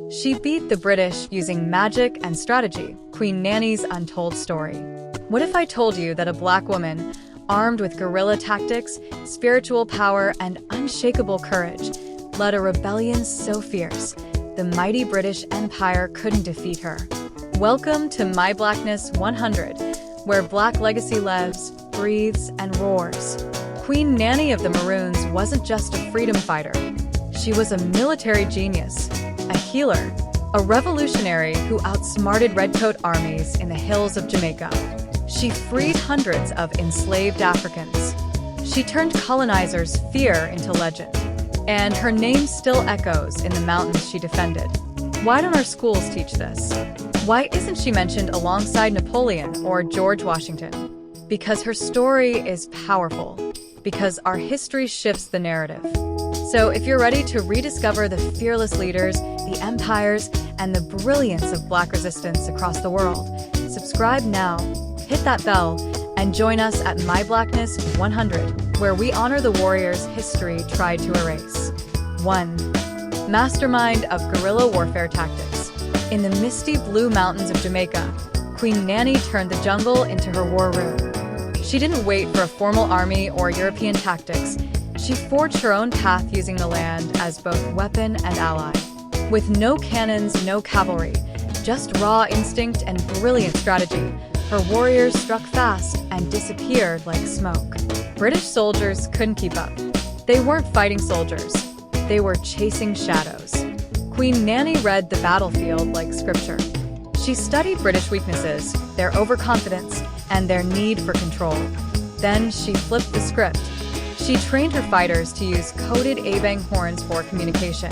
She beat the British using magic and strategy. Queen Nanny's untold story. What if I told you that a black woman, armed with guerrilla tactics, spiritual power, and unshakable courage, led a rebellion so fierce, the mighty British Empire couldn't defeat her? Welcome to My Blackness 100, where Black legacy lives, breathes, and roars. Queen Nanny of the Maroons wasn't just a freedom fighter. She was a military genius, a healer, a revolutionary who outsmarted redcoat armies in the hills of Jamaica. She freed hundreds of enslaved Africans. She turned colonizers' fear into legend. And her name still echoes in the mountains she defended. Why don't our schools teach this? Why isn't she mentioned alongside Napoleon or George Washington? Because her story is powerful. Because our history shifts the narrative. So if you're ready to rediscover the fearless leaders, the empires, and the brilliance of Black resistance across the world, subscribe now, hit that bell, and join us at My Blackness 100, where we honor the warriors history tried to erase. 1. Mastermind of guerrilla warfare tactics. In the misty blue mountains of Jamaica, Queen Nanny turned the jungle into her war room. She didn't wait for a formal army or European tactics. She forged her own path using the land as both weapon and ally. With no cannons, no cavalry, just raw instinct and brilliant strategy, her warriors struck fast and disappeared like smoke. British soldiers couldn't keep up. They weren't fighting soldiers. They were chasing shadows. Queen Nanny read the battlefield like scripture. She studied British weaknesses, their overconfidence, and their need for control. Then she flipped the script. She trained her fighters to use coded A-bang horns for communication,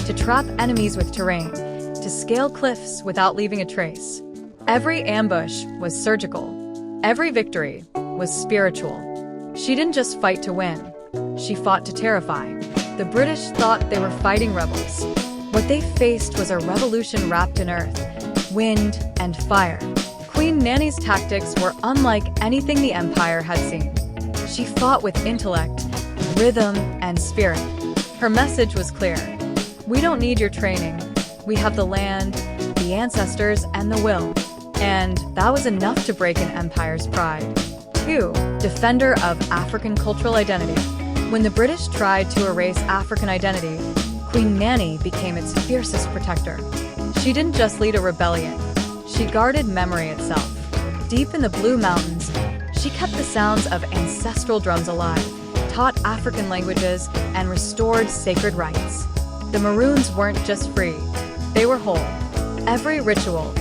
to trap enemies with terrain, to scale cliffs without leaving a trace. Every ambush was surgical. Every victory was spiritual. She didn't just fight to win. She fought to terrify. The British thought they were fighting rebels. What they faced was a revolution wrapped in earth, wind, and fire. Queen Nanny's tactics were unlike anything the Empire had seen. She fought with intellect, rhythm, and spirit. Her message was clear. We don't need your training. We have the land, the ancestors, and the will. And that was enough to break an empire's pride. 2. Defender of African cultural identity. When the British tried to erase African identity, Queen Nanny became its fiercest protector. She didn't just lead a rebellion. She guarded memory itself. Deep in the Blue Mountains, she kept the sounds of ancestral drums alive, taught African languages, and restored sacred rites. The Maroons weren't just free, they were whole. Every ritual,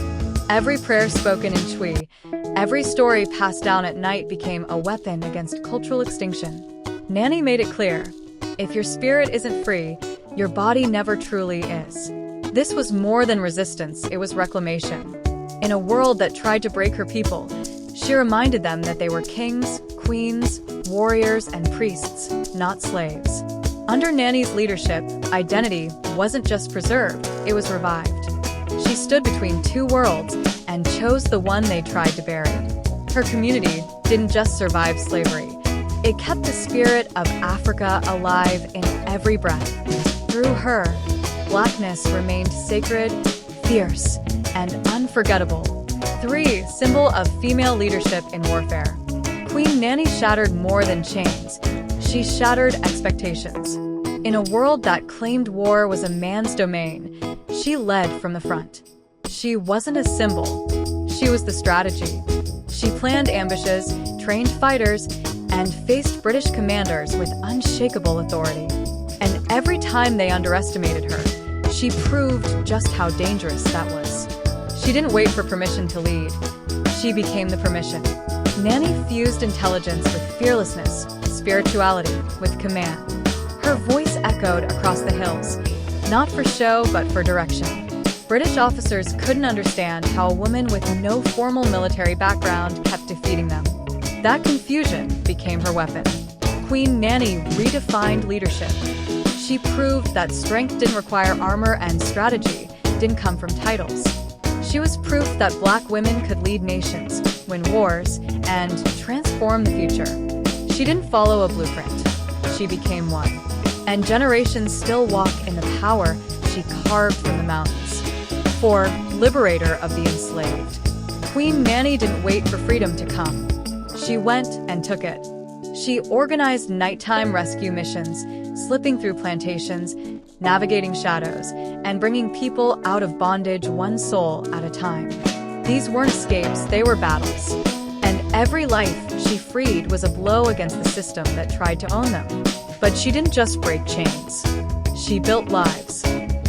every prayer spoken in Twi, every story passed down at night became a weapon against cultural extinction. Nanny made it clear, if your spirit isn't free, your body never truly is. This was more than resistance, it was reclamation. In a world that tried to break her people, she reminded them that they were kings, queens, warriors, and priests, not slaves. Under Nanny's leadership, identity wasn't just preserved, it was revived. She stood between two worlds and chose the one they tried to bury. Her community didn't just survive slavery. It kept the spirit of Africa alive in every breath. Through her, Blackness remained sacred, fierce, and unforgettable. 3. Symbol of female leadership in warfare. Queen Nanny shattered more than chains. She shattered expectations. In a world that claimed war was a man's domain, she led from the front. She wasn't a symbol. She was the strategy. She planned ambushes, trained fighters, and faced British commanders with unshakable authority. And every time they underestimated her, she proved just how dangerous that was. She didn't wait for permission to lead. She became the permission. Nanny fused intelligence with fearlessness, spirituality with command. Her voice echoed across the hills, not for show, but for direction. British officers couldn't understand how a woman with no formal military background kept defeating them. That confusion became her weapon. Queen Nanny redefined leadership. She proved that strength didn't require armor and strategy didn't come from titles. She was proof that Black women could lead nations, win wars, and transform the future. She didn't follow a blueprint. She became one. And generations still walk in the power she carved from the mountains. 4. Liberator of the enslaved. Queen Nanny didn't wait for freedom to come. She went and took it. She organized nighttime rescue missions, slipping through plantations, navigating shadows, and bringing people out of bondage one soul at a time. These weren't escapes, they were battles. And every life she freed was a blow against the system that tried to own them. But she didn't just break chains. She built lives.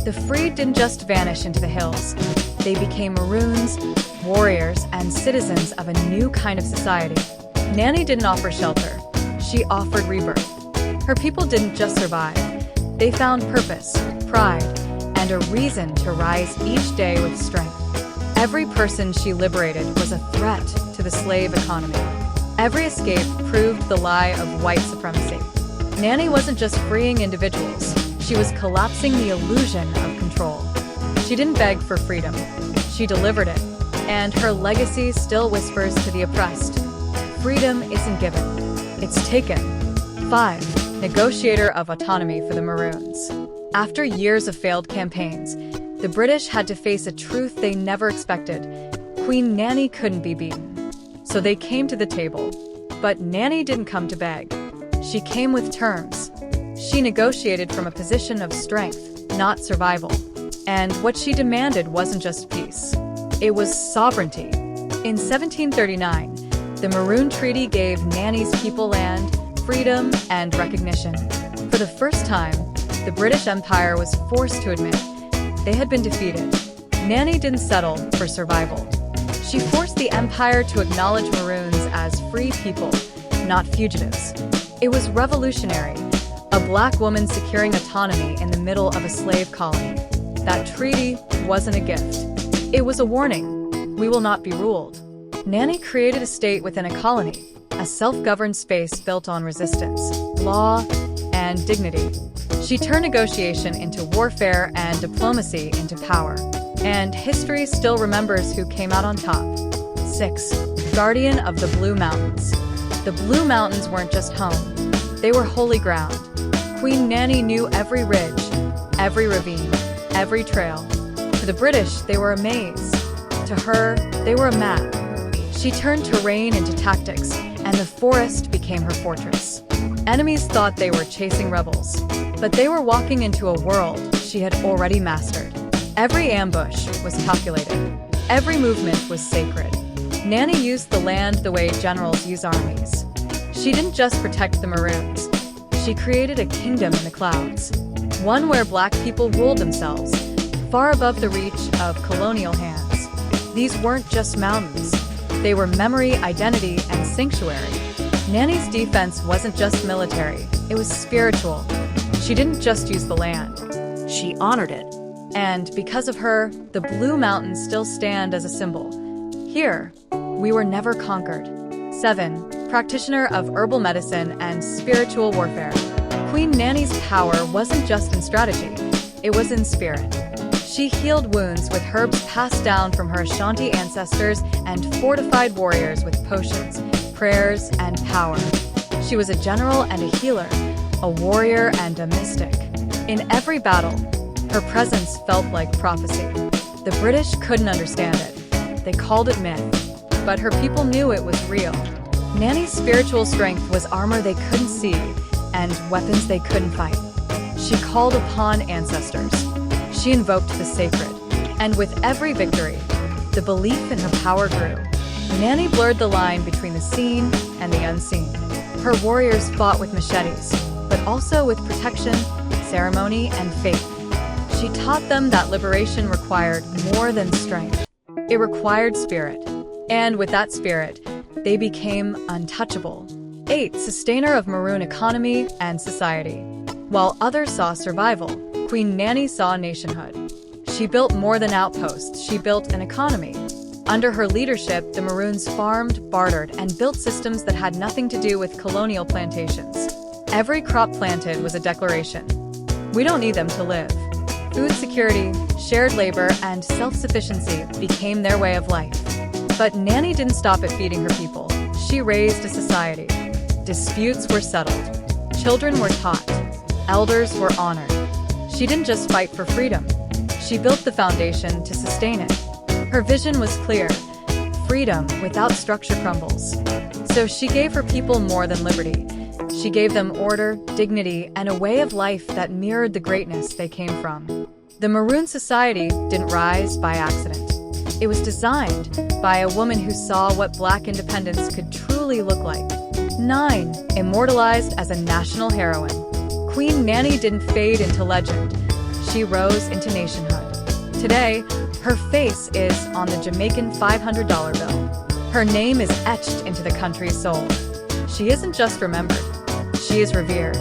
The freed didn't just vanish into the hills. They became Maroons, warriors, and citizens of a new kind of society. Nanny didn't offer shelter. She offered rebirth. Her people didn't just survive. They found purpose, pride, and a reason to rise each day with strength. Every person she liberated was a threat to the slave economy. Every escape proved the lie of white supremacy. Nanny wasn't just freeing individuals. She was collapsing the illusion of control. She didn't beg for freedom. She delivered it. And her legacy still whispers to the oppressed. Freedom isn't given. It's taken. 5. Negotiator of autonomy for the Maroons. After years of failed campaigns, the British had to face a truth they never expected. Queen Nanny couldn't be beaten. So they came to the table. But Nanny didn't come to beg. She came with terms. She negotiated from a position of strength, not survival. And what she demanded wasn't just peace. It was sovereignty. In 1739, the Maroon Treaty gave Nanny's people land, freedom, and recognition. For the first time, the British Empire was forced to admit they had been defeated. Nanny didn't settle for survival. She forced the empire to acknowledge Maroons as free people, not fugitives. It was revolutionary, a black woman securing autonomy in the middle of a slave colony. That treaty wasn't a gift. It was a warning. We will not be ruled. Nanny created a state within a colony, a self-governed space built on resistance, law, and dignity. She turned negotiation into warfare and diplomacy into power. And history still remembers who came out on top. 6. Guardian of the Blue Mountains. The Blue Mountains weren't just home. They were holy ground. Queen Nanny knew every ridge, every ravine, every trail. To the British, they were a maze. To her, they were a map. She turned terrain into tactics, and the forest became her fortress. Enemies thought they were chasing rebels, but they were walking into a world she had already mastered. Every ambush was calculated. Every movement was sacred. Nanny used the land the way generals use armies. She didn't just protect the Maroons. She created a kingdom in the clouds, one where black people ruled themselves, far above the reach of colonial hands. These weren't just mountains. They were memory, identity, and sanctuary. Nanny's defense wasn't just military, it was spiritual. She didn't just use the land, she honored it. And because of her, the Blue Mountains still stand as a symbol. Here, we were never conquered. 7. Practitioner of herbal medicine and spiritual warfare. Queen Nanny's power wasn't just in strategy, it was in spirit. She healed wounds with herbs passed down from her Ashanti ancestors and fortified warriors with potions, prayers, and power. She was a general and a healer, a warrior and a mystic. In every battle, her presence felt like prophecy. The British couldn't understand it. They called it myth, but her people knew it was real. Nanny's spiritual strength was armor they couldn't see and weapons they couldn't fight. She called upon ancestors. She invoked the sacred. And with every victory, the belief in her power grew. Nanny blurred the line between the seen and the unseen. Her warriors fought with machetes, but also with protection, ceremony, and faith. She taught them that liberation required more than strength. It required spirit. And with that spirit, they became untouchable. 8. Sustainer of Maroon economy and society. While others saw survival, Queen Nanny saw nationhood. She built more than outposts, she built an economy. Under her leadership, the Maroons farmed, bartered, and built systems that had nothing to do with colonial plantations. Every crop planted was a declaration. We don't need them to live. Food security, shared labor, and self-sufficiency became their way of life. But Nanny didn't stop at feeding her people. She raised a society. Disputes were settled. Children were taught. Elders were honored. She didn't just fight for freedom. She built the foundation to sustain it. Her vision was clear: freedom without structure crumbles. So she gave her people more than liberty. She gave them order, dignity, and a way of life that mirrored the greatness they came from. The Maroon society didn't rise by accident. It was designed by a woman who saw what Black independence could truly look like. 9. Immortalized as a national heroine. Queen Nanny didn't fade into legend. She rose into nationhood. Today, her face is on the Jamaican $500 bill. Her name is etched into the country's soul. She isn't just remembered, she is revered.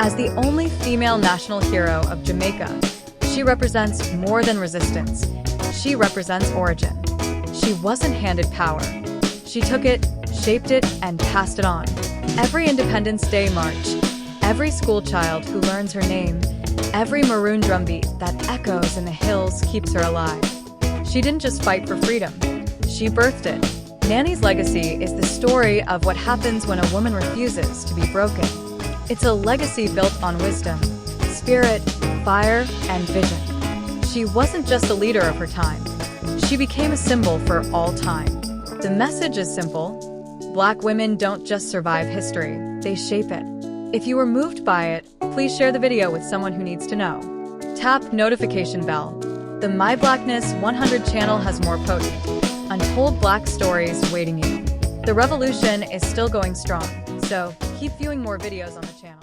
As the only female national hero of Jamaica, she represents more than resistance. She represents origin. She wasn't handed power. She took it, shaped it, and passed it on. Every Independence Day march, every schoolchild who learns her name, every Maroon drumbeat that echoes in the hills keeps her alive. She didn't just fight for freedom, she birthed it. Nanny's legacy is the story of what happens when a woman refuses to be broken. It's a legacy built on wisdom, spirit, fire, and vision. She wasn't just a leader of her time. She became a symbol for all time. The message is simple: Black women don't just survive history, they shape it. If you were moved by it, please share the video with someone who needs to know. Tap notification bell. The My Blackness 100 channel has more potent, untold Black stories waiting you. The revolution is still going strong, so keep viewing more videos on the channel.